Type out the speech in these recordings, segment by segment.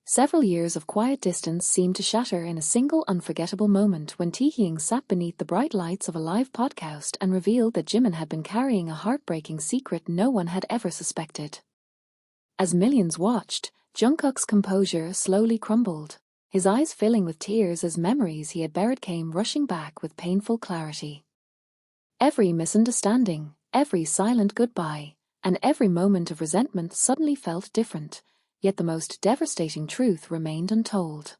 Several years of quiet distance seemed to shatter in a single unforgettable moment when Taehyung sat beneath the bright lights of a live podcast and revealed that Jimin had been carrying a heartbreaking secret no one had ever suspected. As millions watched, Jungkook's composure slowly crumbled, his eyes filling with tears as memories he had buried came rushing back with painful clarity. Every misunderstanding, every silent goodbye, and every moment of resentment suddenly felt different. Yet the most devastating truth remained untold.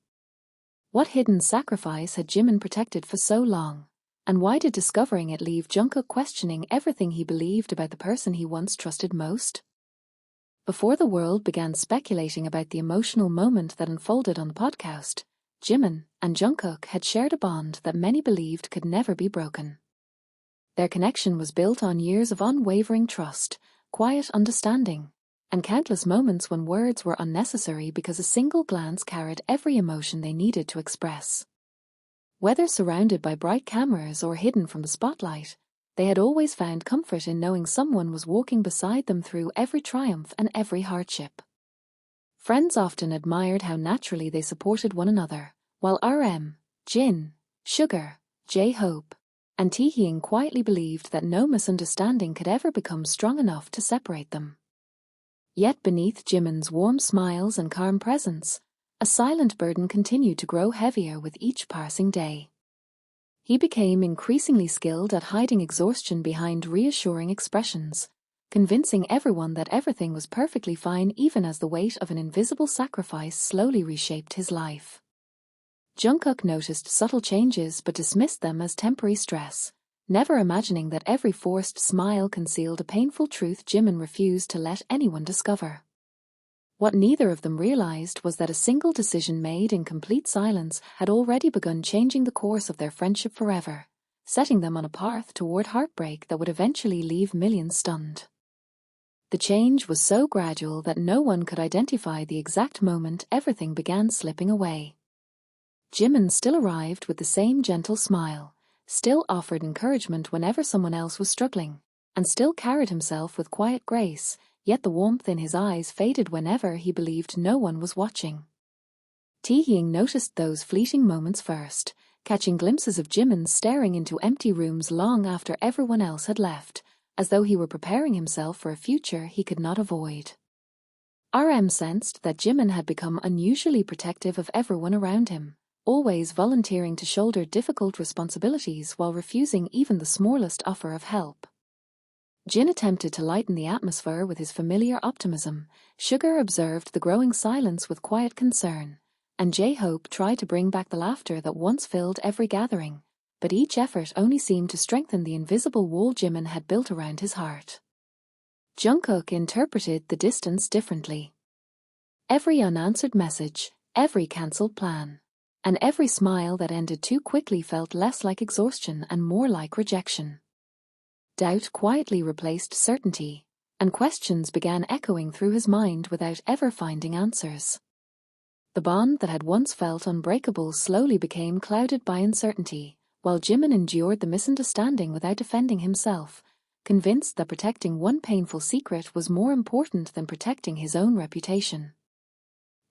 What hidden sacrifice had Jimin protected for so long, and why did discovering it leave Jungkook questioning everything he believed about the person he once trusted most? Before the world began speculating about the emotional moment that unfolded on the podcast, Jimin and Jungkook had shared a bond that many believed could never be broken. Their connection was built on years of unwavering trust, quiet understanding, and countless moments when words were unnecessary because a single glance carried every emotion they needed to express. Whether surrounded by bright cameras or hidden from the spotlight, they had always found comfort in knowing someone was walking beside them through every triumph and every hardship. Friends often admired how naturally they supported one another, while Jin, Sugar, J-Hope, and Taehyung quietly believed that no misunderstanding could ever become strong enough to separate them. Yet beneath Jimin's warm smiles and calm presence, a silent burden continued to grow heavier with each passing day. He became increasingly skilled at hiding exhaustion behind reassuring expressions, convincing everyone that everything was perfectly fine even as the weight of an invisible sacrifice slowly reshaped his life. Jungkook noticed subtle changes but dismissed them as temporary stress, never imagining that every forced smile concealed a painful truth Jimin refused to let anyone discover. What neither of them realized was that a single decision made in complete silence had already begun changing the course of their friendship forever, setting them on a path toward heartbreak that would eventually leave millions stunned. The change was so gradual that no one could identify the exact moment everything began slipping away. Jimin still arrived with the same gentle smile, still offered encouragement whenever someone else was struggling, and still carried himself with quiet grace, yet the warmth in his eyes faded whenever he believed no one was watching. Taehyung noticed those fleeting moments first, catching glimpses of Jimin staring into empty rooms long after everyone else had left, as though he were preparing himself for a future he could not avoid. Sensed that Jimin had become unusually protective of everyone around him, always volunteering to shoulder difficult responsibilities while refusing even the smallest offer of help. Jin attempted to lighten the atmosphere with his familiar optimism, Sugar observed the growing silence with quiet concern, and J-Hope tried to bring back the laughter that once filled every gathering, but each effort only seemed to strengthen the invisible wall Jimin had built around his heart. Jungkook interpreted the distance differently. Every unanswered message, every cancelled plan, and every smile that ended too quickly felt less like exhaustion and more like rejection. Doubt quietly replaced certainty, and questions began echoing through his mind without ever finding answers. The bond that had once felt unbreakable slowly became clouded by uncertainty, while Jimin endured the misunderstanding without defending himself, convinced that protecting one painful secret was more important than protecting his own reputation.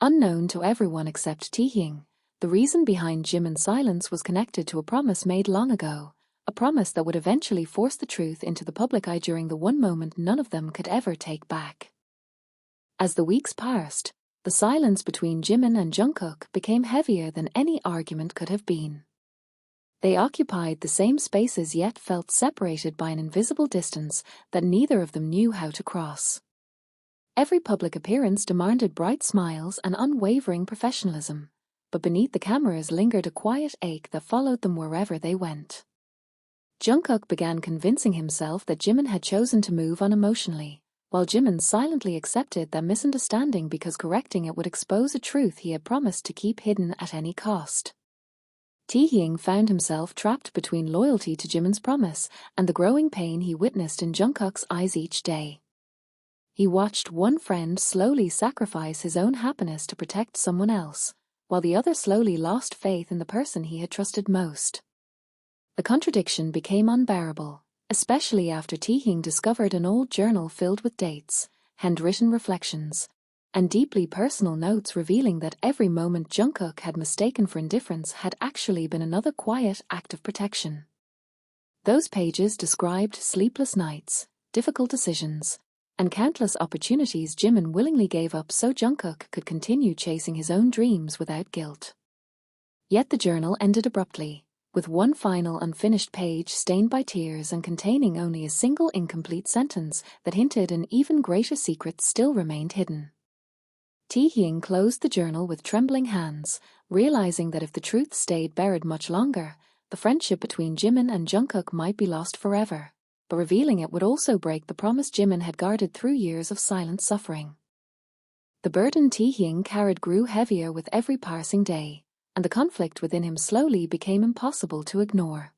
Unknown to everyone except Taehyung, the reason behind Jimin's silence was connected to a promise made long ago, a promise that would eventually force the truth into the public eye during the one moment none of them could ever take back. As the weeks passed, the silence between Jimin and Jungkook became heavier than any argument could have been. They occupied the same spaces yet felt separated by an invisible distance that neither of them knew how to cross. Every public appearance demanded bright smiles and unwavering professionalism, but beneath the cameras lingered a quiet ache that followed them wherever they went. Jungkook began convincing himself that Jimin had chosen to move on emotionally, while Jimin silently accepted that misunderstanding because correcting it would expose a truth he had promised to keep hidden at any cost. Taehyung found himself trapped between loyalty to Jimin's promise and the growing pain he witnessed in Jungkook's eyes each day. He watched one friend slowly sacrifice his own happiness to protect someone else, while the other slowly lost faith in the person he had trusted most. The contradiction became unbearable, especially after Taehyung discovered an old journal filled with dates, handwritten reflections, and deeply personal notes revealing that every moment Jungkook had mistaken for indifference had actually been another quiet act of protection. Those pages described sleepless nights, difficult decisions, and countless opportunities Jimin willingly gave up so Jungkook could continue chasing his own dreams without guilt. Yet the journal ended abruptly, with one final unfinished page stained by tears and containing only a single incomplete sentence that hinted an even greater secret still remained hidden. Taehyung closed the journal with trembling hands, realizing that if the truth stayed buried much longer, the friendship between Jimin and Jungkook might be lost forever, but revealing it would also break the promise Jimin had guarded through years of silent suffering. The burden Taehyung carried grew heavier with every passing day, and the conflict within him slowly became impossible to ignore.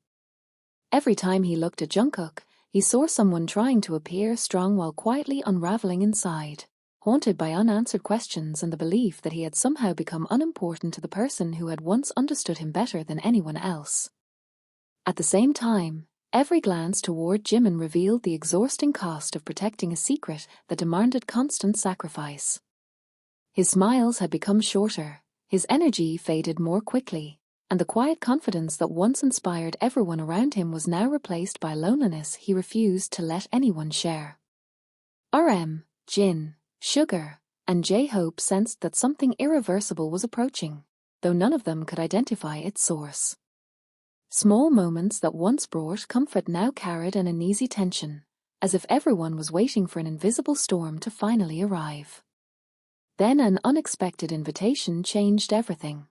Every time he looked at Jungkook, he saw someone trying to appear strong while quietly unraveling inside, haunted by unanswered questions and the belief that he had somehow become unimportant to the person who had once understood him better than anyone else. At the same time, every glance toward Jimin revealed the exhausting cost of protecting a secret that demanded constant sacrifice. His smiles had become shorter, his energy faded more quickly, and the quiet confidence that once inspired everyone around him was now replaced by loneliness he refused to let anyone share. Jin, Sugar, and J-Hope sensed that something irreversible was approaching, though none of them could identify its source. Small moments that once brought comfort now carried an uneasy tension, as if everyone was waiting for an invisible storm to finally arrive. Then an unexpected invitation changed everything.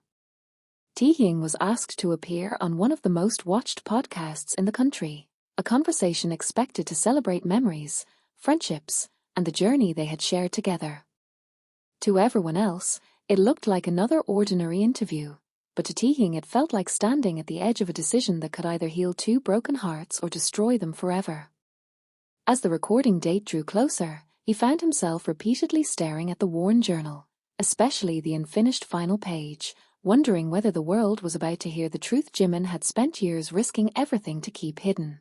Taehyung was asked to appear on one of the most watched podcasts in the country, a conversation expected to celebrate memories, friendships, and the journey they had shared together. To everyone else, it looked like another ordinary interview, but to Taehyung it felt like standing at the edge of a decision that could either heal two broken hearts or destroy them forever. As the recording date drew closer, he found himself repeatedly staring at the worn journal, especially the unfinished final page, wondering whether the world was about to hear the truth Jimin had spent years risking everything to keep hidden.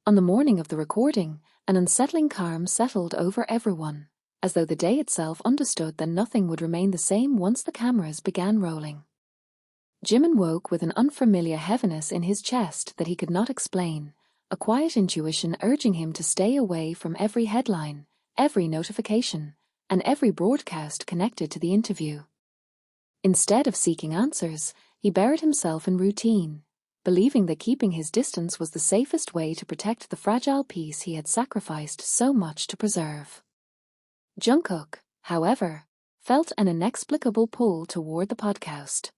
On the morning of the recording, an unsettling calm settled over everyone, as though the day itself understood that nothing would remain the same once the cameras began rolling. Jimin woke with an unfamiliar heaviness in his chest that he could not explain, a quiet intuition urging him to stay away from every headline, every notification, and every broadcast connected to the interview. Instead of seeking answers, he buried himself in routine, believing that keeping his distance was the safest way to protect the fragile peace he had sacrificed so much to preserve. Jungkook, however, felt an inexplicable pull toward the podcast.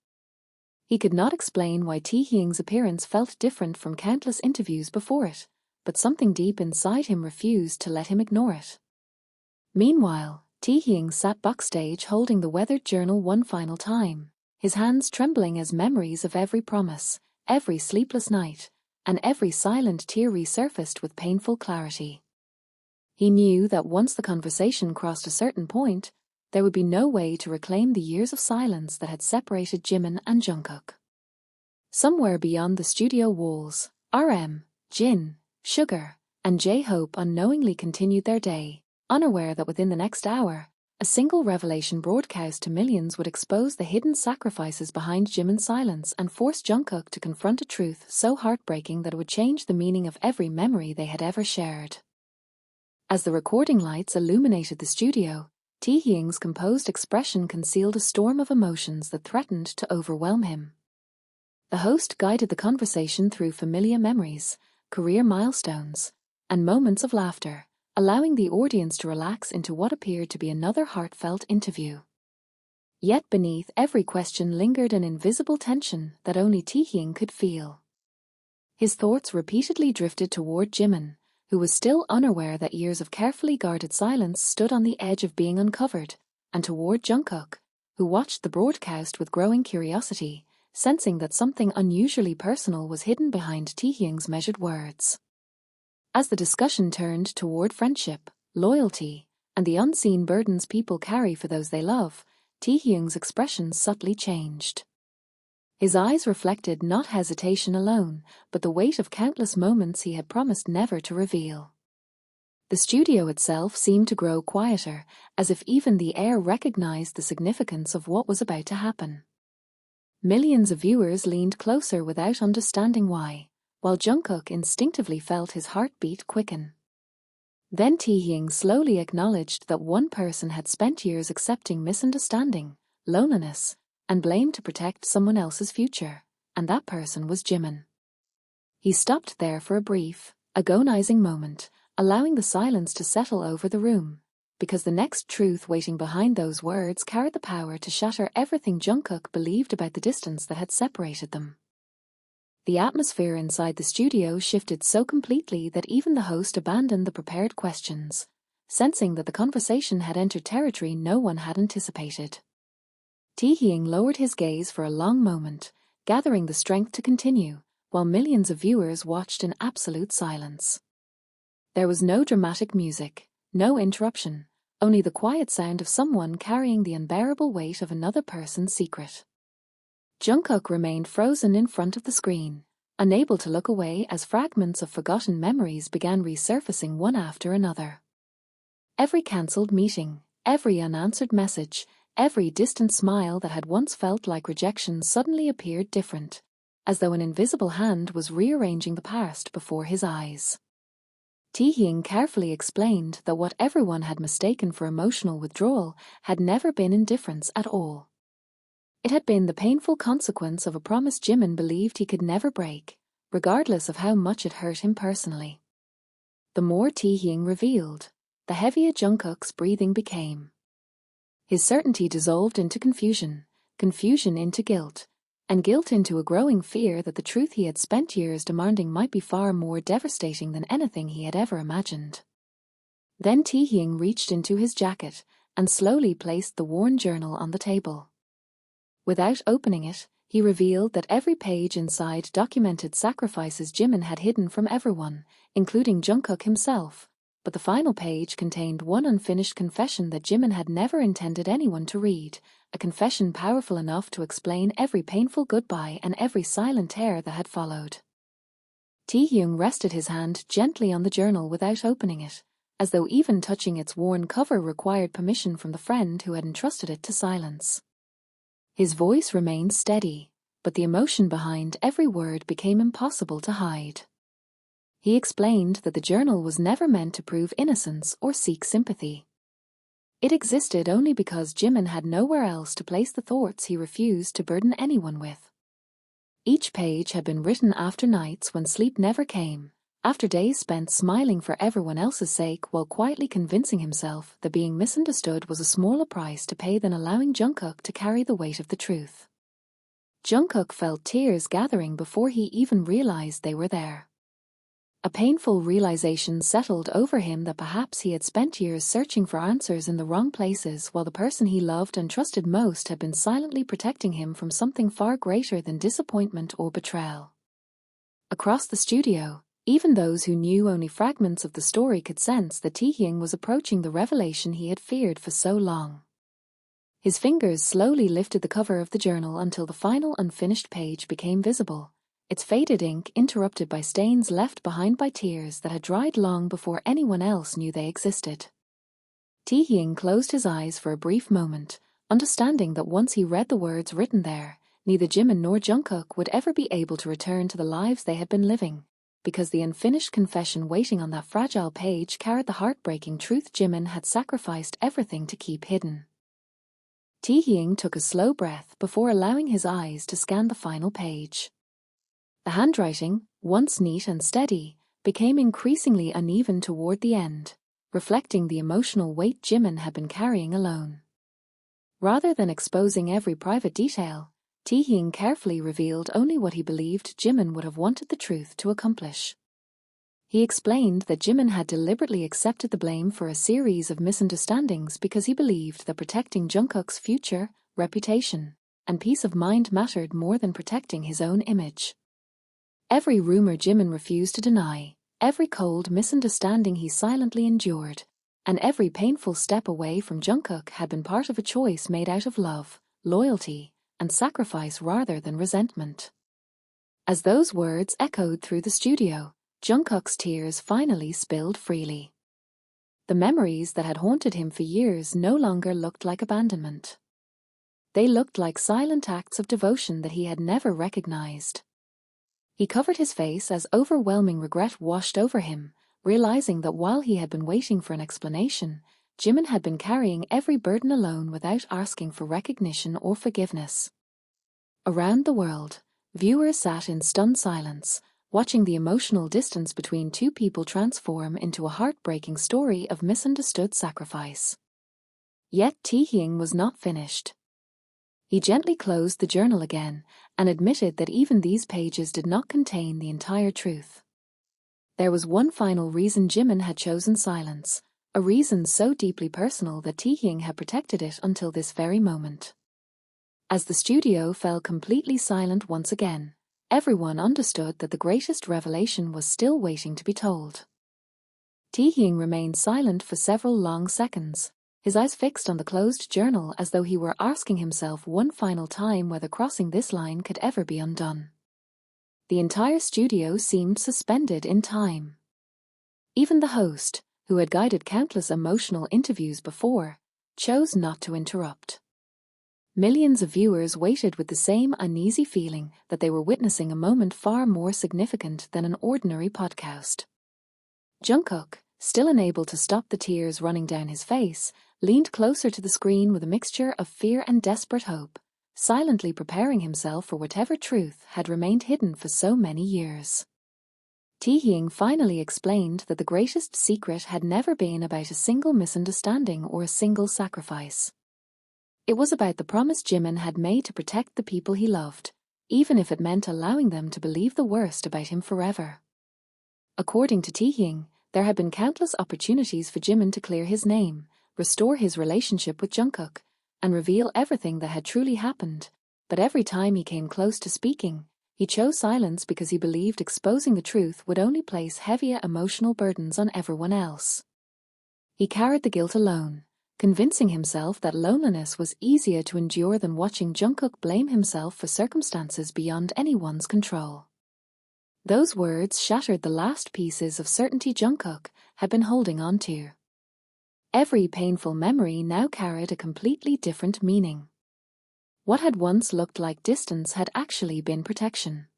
He could not explain why Taehyung's appearance felt different from countless interviews before it, but something deep inside him refused to let him ignore it. Meanwhile, Taehyung sat backstage holding the weathered journal one final time, his hands trembling as memories of every promise, every sleepless night, and every silent tear resurfaced with painful clarity. He knew that once the conversation crossed a certain point, there would be no way to reclaim the years of silence that had separated Jimin and Jungkook. Somewhere beyond the studio walls, Jin, Sugar, and J-Hope unknowingly continued their day, unaware that within the next hour, a single revelation broadcast to millions would expose the hidden sacrifices behind Jimin's silence and force Jungkook to confront a truth so heartbreaking that it would change the meaning of every memory they had ever shared. As the recording lights illuminated the studio, Taehyung's composed expression concealed a storm of emotions that threatened to overwhelm him. The host guided the conversation through familiar memories, career milestones, and moments of laughter, allowing the audience to relax into what appeared to be another heartfelt interview. Yet beneath every question lingered an invisible tension that only Taehyung could feel. His thoughts repeatedly drifted toward Jimin, who was still unaware that years of carefully guarded silence stood on the edge of being uncovered, and toward Jungkook, who watched the broadcast with growing curiosity, sensing that something unusually personal was hidden behind Taehyung's measured words. As the discussion turned toward friendship, loyalty, and the unseen burdens people carry for those they love, Taehyung's expression subtly changed. His eyes reflected not hesitation alone, but the weight of countless moments he had promised never to reveal. The studio itself seemed to grow quieter, as if even the air recognized the significance of what was about to happen. Millions of viewers leaned closer without understanding why, while Jungkook instinctively felt his heartbeat quicken. Then Taehyung slowly acknowledged that one person had spent years accepting misunderstanding, loneliness, and blame to protect someone else's future, and that person was Jimin. He stopped there for a brief, agonizing moment, allowing the silence to settle over the room, because the next truth waiting behind those words carried the power to shatter everything Jungkook believed about the distance that had separated them. The atmosphere inside the studio shifted so completely that even the host abandoned the prepared questions, sensing that the conversation had entered territory no one had anticipated. Taehyung lowered his gaze for a long moment, gathering the strength to continue, while millions of viewers watched in absolute silence. There was no dramatic music, no interruption, only the quiet sound of someone carrying the unbearable weight of another person's secret. Jungkook remained frozen in front of the screen, unable to look away as fragments of forgotten memories began resurfacing one after another. Every cancelled meeting, every unanswered message, every distant smile that had once felt like rejection suddenly appeared different, as though an invisible hand was rearranging the past before his eyes. Taehyung carefully explained that what everyone had mistaken for emotional withdrawal had never been indifference at all. It had been the painful consequence of a promise Jimin believed he could never break, regardless of how much it hurt him personally. The more Taehyung revealed, the heavier Jungkook's breathing became. His certainty dissolved into confusion, confusion into guilt, and guilt into a growing fear that the truth he had spent years demanding might be far more devastating than anything he had ever imagined. Then Taehyung reached into his jacket and slowly placed the worn journal on the table. Without opening it, he revealed that every page inside documented sacrifices Jimin had hidden from everyone, including Jungkook himself, but the final page contained one unfinished confession that Jimin had never intended anyone to read, a confession powerful enough to explain every painful goodbye and every silent tear that had followed. Taehyung rested his hand gently on the journal without opening it, as though even touching its worn cover required permission from the friend who had entrusted it to silence. His voice remained steady, but the emotion behind every word became impossible to hide. He explained that the journal was never meant to prove innocence or seek sympathy. It existed only because Jimin had nowhere else to place the thoughts he refused to burden anyone with. Each page had been written after nights when sleep never came, after days spent smiling for everyone else's sake while quietly convincing himself that being misunderstood was a smaller price to pay than allowing Jungkook to carry the weight of the truth. Jungkook felt tears gathering before he even realized they were there. A painful realization settled over him that perhaps he had spent years searching for answers in the wrong places while the person he loved and trusted most had been silently protecting him from something far greater than disappointment or betrayal. Across the studio, even those who knew only fragments of the story could sense that Taehyung was approaching the revelation he had feared for so long. His fingers slowly lifted the cover of the journal until the final unfinished page became visible, its faded ink interrupted by stains left behind by tears that had dried long before anyone else knew they existed. Taehyung closed his eyes for a brief moment, understanding that once he read the words written there, neither Jimin nor Jungkook would ever be able to return to the lives they had been living, because the unfinished confession waiting on that fragile page carried the heartbreaking truth Jimin had sacrificed everything to keep hidden. Taehyung took a slow breath before allowing his eyes to scan the final page. The handwriting, once neat and steady, became increasingly uneven toward the end, reflecting the emotional weight Jimin had been carrying alone. Rather than exposing every private detail, Taehyung carefully revealed only what he believed Jimin would have wanted the truth to accomplish. He explained that Jimin had deliberately accepted the blame for a series of misunderstandings because he believed that protecting Jungkook's future, reputation, and peace of mind mattered more than protecting his own image. Every rumor Jimin refused to deny, every cold misunderstanding he silently endured, and every painful step away from Jungkook had been part of a choice made out of love, loyalty, and sacrifice rather than resentment. As those words echoed through the studio, Jungkook's tears finally spilled freely. The memories that had haunted him for years no longer looked like abandonment. They looked like silent acts of devotion that he had never recognized. He covered his face as overwhelming regret washed over him, realizing that while he had been waiting for an explanation, Jimin had been carrying every burden alone without asking for recognition or forgiveness. Around the world, viewers sat in stunned silence, watching the emotional distance between two people transform into a heartbreaking story of misunderstood sacrifice. Yet Taehyung was not finished. He gently closed the journal again and admitted that even these pages did not contain the entire truth. There was one final reason Jimin had chosen silence, a reason so deeply personal that Taehyung had protected it until this very moment. As the studio fell completely silent once again, everyone understood that the greatest revelation was still waiting to be told. Taehyung remained silent for several long seconds, his eyes fixed on the closed journal as though he were asking himself one final time whether crossing this line could ever be undone. The entire studio seemed suspended in time. Even the host, who had guided countless emotional interviews before, chose not to interrupt. Millions of viewers waited with the same uneasy feeling that they were witnessing a moment far more significant than an ordinary podcast. Jungkook, still unable to stop the tears running down his face, leaned closer to the screen with a mixture of fear and desperate hope, silently preparing himself for whatever truth had remained hidden for so many years. Taehyung finally explained that the greatest secret had never been about a single misunderstanding or a single sacrifice. It was about the promise Jimin had made to protect the people he loved, even if it meant allowing them to believe the worst about him forever. According to Taehyung, there had been countless opportunities for Jimin to clear his name, restore his relationship with Jungkook, and reveal everything that had truly happened, but every time he came close to speaking, he chose silence because he believed exposing the truth would only place heavier emotional burdens on everyone else. He carried the guilt alone, convincing himself that loneliness was easier to endure than watching Jungkook blame himself for circumstances beyond anyone's control. Those words shattered the last pieces of certainty Jungkook had been holding on to. Every painful memory now carried a completely different meaning. What had once looked like distance had actually been protection.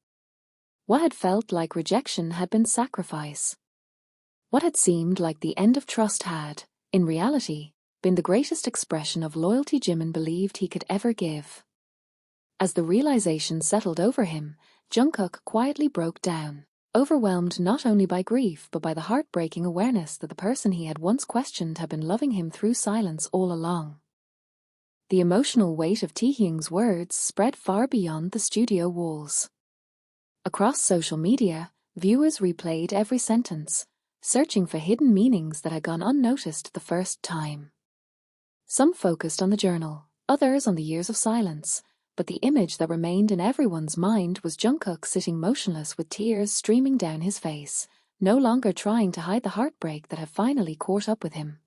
What had felt like rejection had been sacrifice. What had seemed like the end of trust had, in reality, been the greatest expression of loyalty Jimin believed he could ever give. As the realization settled over him, Jungkook quietly broke down, overwhelmed not only by grief but by the heartbreaking awareness that the person he had once questioned had been loving him through silence all along. The emotional weight of Taehyung's words spread far beyond the studio walls. Across social media, viewers replayed every sentence, searching for hidden meanings that had gone unnoticed the first time. Some focused on the journal, others on the years of silence, but the image that remained in everyone's mind was Jungkook sitting motionless with tears streaming down his face, no longer trying to hide the heartbreak that had finally caught up with him.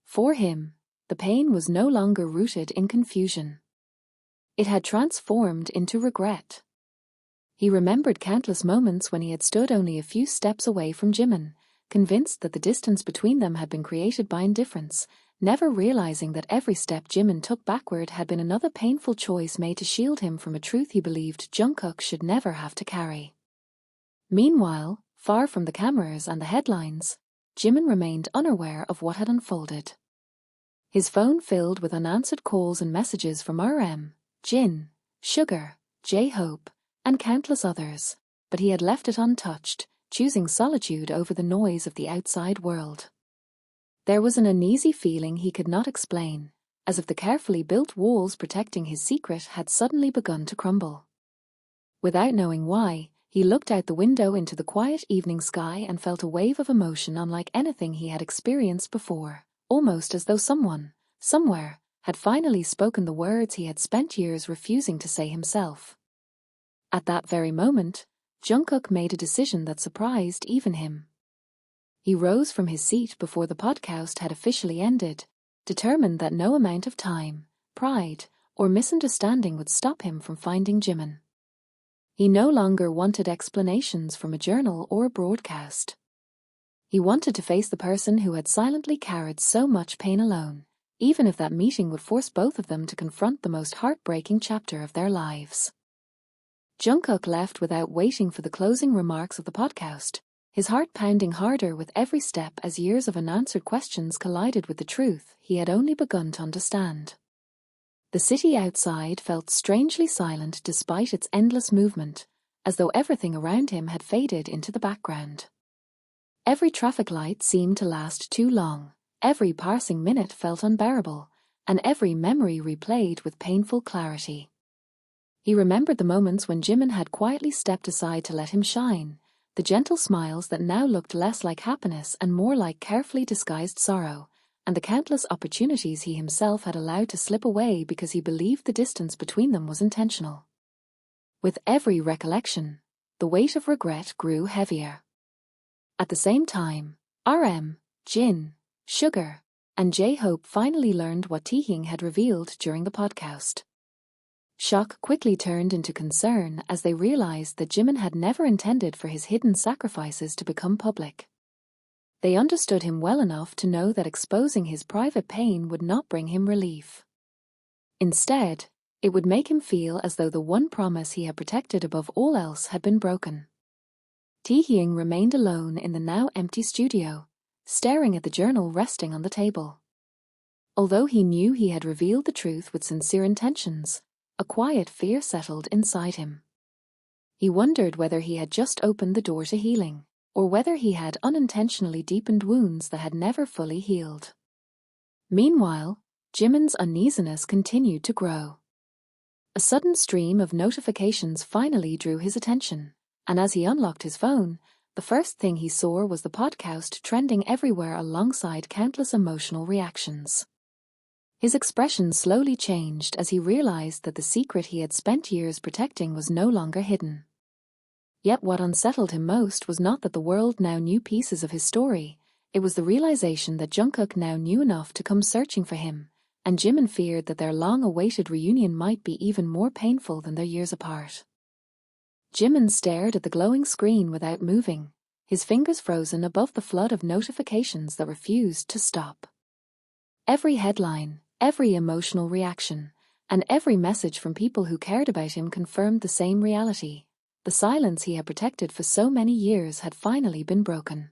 For him, the pain was no longer rooted in confusion. It had transformed into regret. He remembered countless moments when he had stood only a few steps away from Jimin, convinced that the distance between them had been created by indifference, never realizing that every step Jimin took backward had been another painful choice made to shield him from a truth he believed Jungkook should never have to carry. Meanwhile, far from the cameras and the headlines, Jimin remained unaware of what had unfolded. His phone filled with unanswered calls and messages from Jin, Sugar, J-Hope, and countless others, but he had left it untouched, choosing solitude over the noise of the outside world. There was an uneasy feeling he could not explain, as if the carefully built walls protecting his secret had suddenly begun to crumble. Without knowing why, he looked out the window into the quiet evening sky and felt a wave of emotion unlike anything he had experienced before, almost as though someone, somewhere, had finally spoken the words he had spent years refusing to say himself. At that very moment, Jungkook made a decision that surprised even him. He rose from his seat before the podcast had officially ended, determined that no amount of time, pride, or misunderstanding would stop him from finding Jimin. He no longer wanted explanations from a journal or a broadcast. He wanted to face the person who had silently carried so much pain alone, even if that meeting would force both of them to confront the most heartbreaking chapter of their lives. Jungkook left without waiting for the closing remarks of the podcast, his heart pounding harder with every step as years of unanswered questions collided with the truth he had only begun to understand. The city outside felt strangely silent despite its endless movement, as though everything around him had faded into the background. Every traffic light seemed to last too long, every passing minute felt unbearable, and every memory replayed with painful clarity. He remembered the moments when Jimin had quietly stepped aside to let him shine, the gentle smiles that now looked less like happiness and more like carefully disguised sorrow, and the countless opportunities he himself had allowed to slip away because he believed the distance between them was intentional. With every recollection, the weight of regret grew heavier. At the same time, RM, Jin, Sugar, and J-Hope finally learned what Taehyung had revealed during the podcast. Shock quickly turned into concern as they realized that Jimin had never intended for his hidden sacrifices to become public. They understood him well enough to know that exposing his private pain would not bring him relief. Instead, it would make him feel as though the one promise he had protected above all else had been broken. Taehyung remained alone in the now empty studio, staring at the journal resting on the table. Although he knew he had revealed the truth with sincere intentions, a quiet fear settled inside him. He wondered whether he had just opened the door to healing, or whether he had unintentionally deepened wounds that had never fully healed. Meanwhile, Jimin's uneasiness continued to grow. A sudden stream of notifications finally drew his attention, and as he unlocked his phone, the first thing he saw was the podcast trending everywhere alongside countless emotional reactions. His expression slowly changed as he realized that the secret he had spent years protecting was no longer hidden. Yet what unsettled him most was not that the world now knew pieces of his story, it was the realization that Jungkook now knew enough to come searching for him, and Jimin feared that their long-awaited reunion might be even more painful than their years apart. Jimin stared at the glowing screen without moving, his fingers frozen above the flood of notifications that refused to stop. Every headline, every emotional reaction, and every message from people who cared about him confirmed the same reality. The silence he had protected for so many years had finally been broken.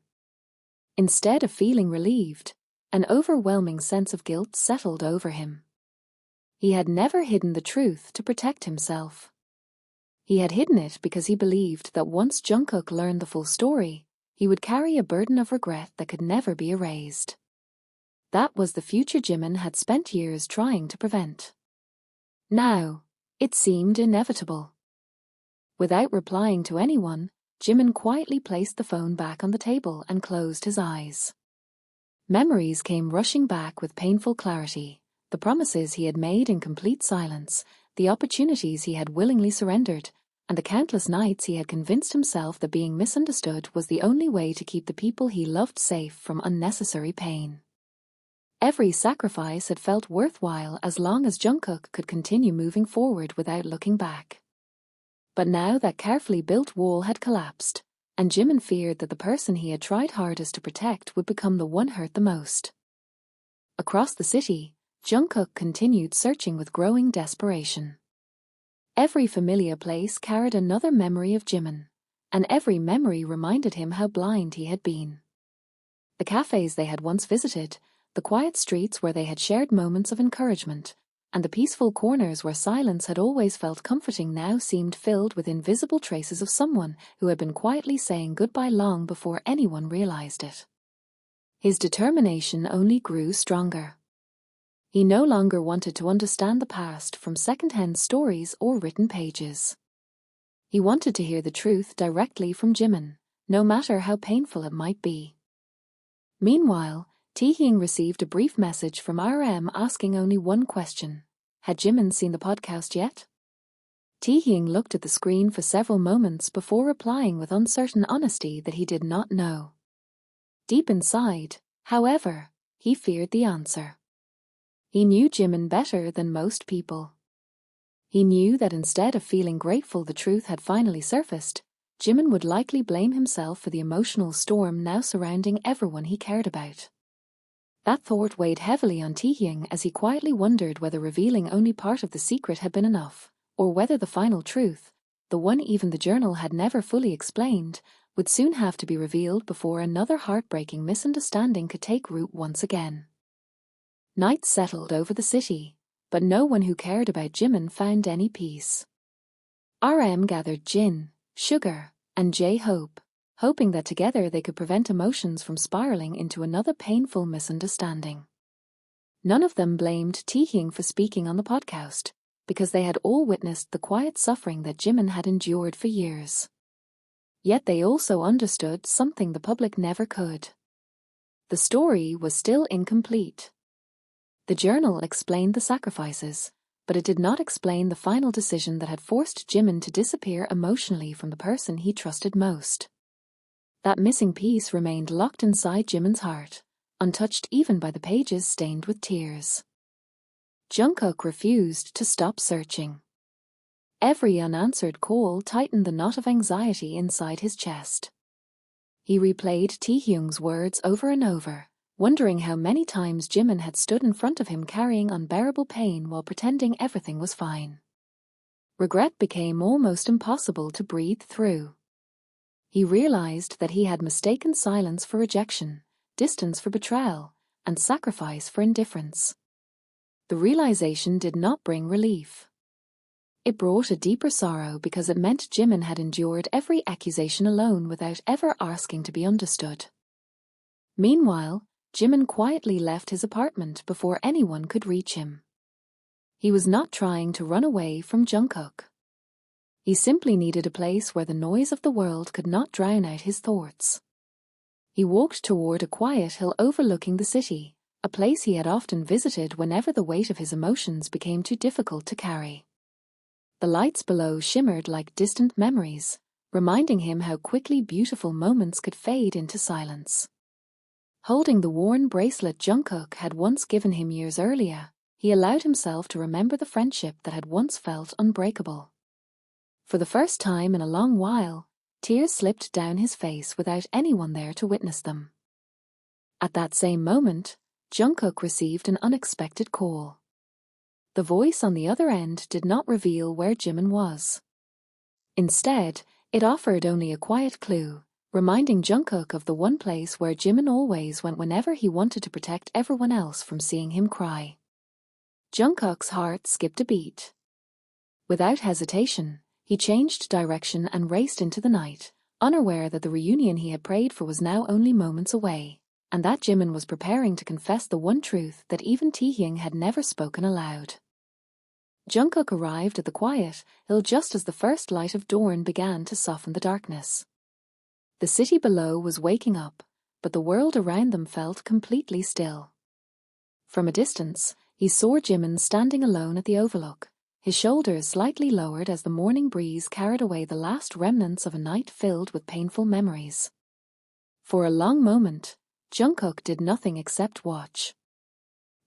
Instead of feeling relieved, an overwhelming sense of guilt settled over him. He had never hidden the truth to protect himself. He had hidden it because he believed that once Jungkook learned the full story, he would carry a burden of regret that could never be erased. That was the future Jimin had spent years trying to prevent. Now, it seemed inevitable. Without replying to anyone, Jimin quietly placed the phone back on the table and closed his eyes. Memories came rushing back with painful clarity, the promises he had made in complete silence, the opportunities he had willingly surrendered, and the countless nights he had convinced himself that being misunderstood was the only way to keep the people he loved safe from unnecessary pain. Every sacrifice had felt worthwhile as long as Jungkook could continue moving forward without looking back. But now that carefully built wall had collapsed, and Jimin feared that the person he had tried hardest to protect would become the one hurt the most. Across the city, Jungkook continued searching with growing desperation. Every familiar place carried another memory of Jimin, and every memory reminded him how blind he had been. The cafes they had once visited, the quiet streets where they had shared moments of encouragement, and the peaceful corners where silence had always felt comforting now seemed filled with invisible traces of someone who had been quietly saying goodbye long before anyone realized it. His determination only grew stronger. He no longer wanted to understand the past from second-hand stories or written pages. He wanted to hear the truth directly from Jimin, no matter how painful it might be. Meanwhile, Taehyung received a brief message from RM asking only one question. Had Jimin seen the podcast yet? Taehyung looked at the screen for several moments before replying with uncertain honesty that he did not know. Deep inside, however, he feared the answer. He knew Jimin better than most people. He knew that instead of feeling grateful the truth had finally surfaced, Jimin would likely blame himself for the emotional storm now surrounding everyone he cared about. That thought weighed heavily on Taehyung as he quietly wondered whether revealing only part of the secret had been enough, or whether the final truth, the one even the journal had never fully explained, would soon have to be revealed before another heartbreaking misunderstanding could take root once again. Night settled over the city, but no one who cared about Jimin found any peace. RM gathered Jin, Sugar, and J-Hope, hoping that together they could prevent emotions from spiraling into another painful misunderstanding. None of them blamed Taehyung for speaking on the podcast, because they had all witnessed the quiet suffering that Jimin had endured for years. Yet they also understood something the public never could. The story was still incomplete. The journal explained the sacrifices, but it did not explain the final decision that had forced Jimin to disappear emotionally from the person he trusted most. That missing piece remained locked inside Jimin's heart, untouched even by the pages stained with tears. Jungkook refused to stop searching. Every unanswered call tightened the knot of anxiety inside his chest. He replayed Taehyung's words over and over, wondering how many times Jimin had stood in front of him carrying unbearable pain while pretending everything was fine. Regret became almost impossible to breathe through. He realized that he had mistaken silence for rejection, distance for betrayal, and sacrifice for indifference. The realization did not bring relief. It brought a deeper sorrow because it meant Jimin had endured every accusation alone without ever asking to be understood. Meanwhile, Jimin quietly left his apartment before anyone could reach him. He was not trying to run away from Jungkook. He simply needed a place where the noise of the world could not drown out his thoughts. He walked toward a quiet hill overlooking the city, a place he had often visited whenever the weight of his emotions became too difficult to carry. The lights below shimmered like distant memories, reminding him how quickly beautiful moments could fade into silence. Holding the worn bracelet Jungkook had once given him years earlier, he allowed himself to remember the friendship that had once felt unbreakable. For the first time in a long while, tears slipped down his face without anyone there to witness them. At that same moment, Jungkook received an unexpected call. The voice on the other end did not reveal where Jimin was. Instead, it offered only a quiet clue, reminding Jungkook of the one place where Jimin always went whenever he wanted to protect everyone else from seeing him cry. Jungkook's heart skipped a beat. Without hesitation, he changed direction and raced into the night, unaware that the reunion he had prayed for was now only moments away, and that Jimin was preparing to confess the one truth that even Taehyung had never spoken aloud. Jungkook arrived at the quiet hill just as the first light of dawn began to soften the darkness. The city below was waking up, but the world around them felt completely still. From a distance, he saw Jimin standing alone at the overlook, his shoulders slightly lowered as the morning breeze carried away the last remnants of a night filled with painful memories. For a long moment, Jungkook did nothing except watch.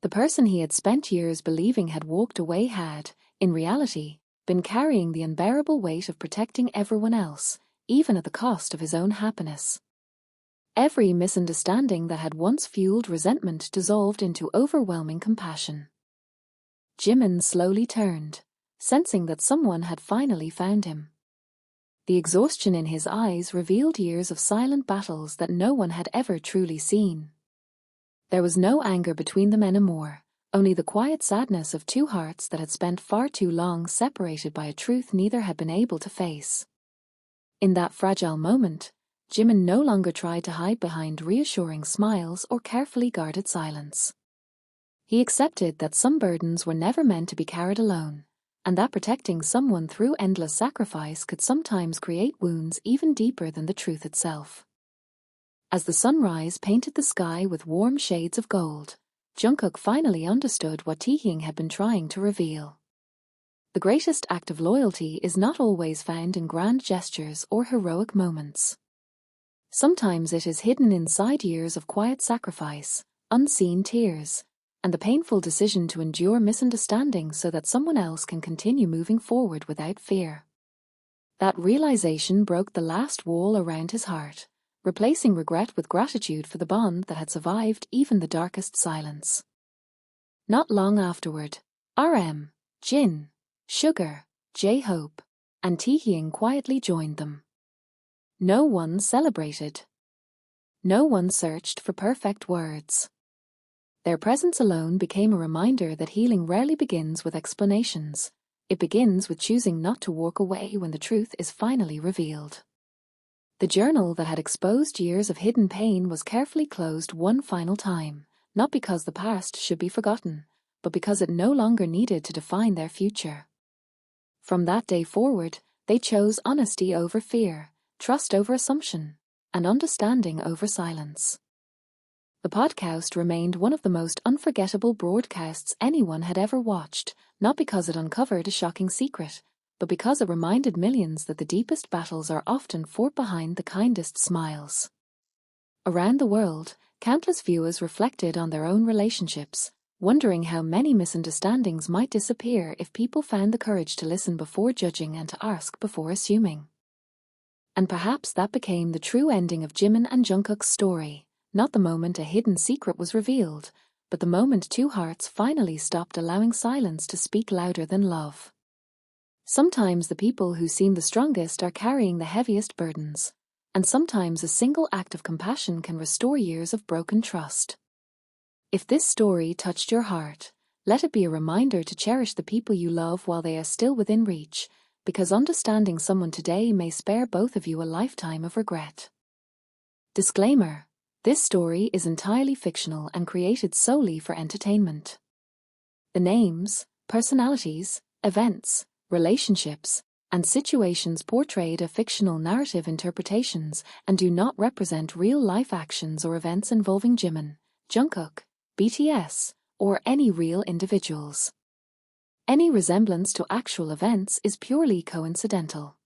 The person he had spent years believing had walked away had, in reality, been carrying the unbearable weight of protecting everyone else, even at the cost of his own happiness. Every misunderstanding that had once fueled resentment dissolved into overwhelming compassion. Jimin slowly turned, sensing that someone had finally found him. The exhaustion in his eyes revealed years of silent battles that no one had ever truly seen. There was no anger between them anymore, only the quiet sadness of two hearts that had spent far too long separated by a truth neither had been able to face. In that fragile moment, Jimin no longer tried to hide behind reassuring smiles or carefully guarded silence. He accepted that some burdens were never meant to be carried alone, and that protecting someone through endless sacrifice could sometimes create wounds even deeper than the truth itself. As the sunrise painted the sky with warm shades of gold, Jungkook finally understood what Taehyung had been trying to reveal. The greatest act of loyalty is not always found in grand gestures or heroic moments. Sometimes it is hidden inside years of quiet sacrifice, unseen tears, and the painful decision to endure misunderstanding so that someone else can continue moving forward without fear. That realization broke the last wall around his heart, replacing regret with gratitude for the bond that had survived even the darkest silence. Not long afterward, RM, Jin, Sugar, J-Hope, and Taehyung quietly joined them. No one celebrated. No one searched for perfect words. Their presence alone became a reminder that healing rarely begins with explanations. It begins with choosing not to walk away when the truth is finally revealed. The journal that had exposed years of hidden pain was carefully closed one final time, not because the past should be forgotten, but because it no longer needed to define their future. From that day forward, they chose honesty over fear, trust over assumption, and understanding over silence. The podcast remained one of the most unforgettable broadcasts anyone had ever watched, not because it uncovered a shocking secret, but because it reminded millions that the deepest battles are often fought behind the kindest smiles. Around the world, countless viewers reflected on their own relationships, wondering how many misunderstandings might disappear if people found the courage to listen before judging and to ask before assuming. And perhaps that became the true ending of Jimin and Jungkook's story, not the moment a hidden secret was revealed, but the moment two hearts finally stopped allowing silence to speak louder than love. Sometimes the people who seem the strongest are carrying the heaviest burdens, and sometimes a single act of compassion can restore years of broken trust. If this story touched your heart, let it be a reminder to cherish the people you love while they are still within reach, because understanding someone today may spare both of you a lifetime of regret. Disclaimer: this story is entirely fictional and created solely for entertainment. The names, personalities, events, relationships, and situations portrayed are fictional narrative interpretations and do not represent real-life actions or events involving Jimin, Jungkook, BTS, or any real individuals. Any resemblance to actual events is purely coincidental.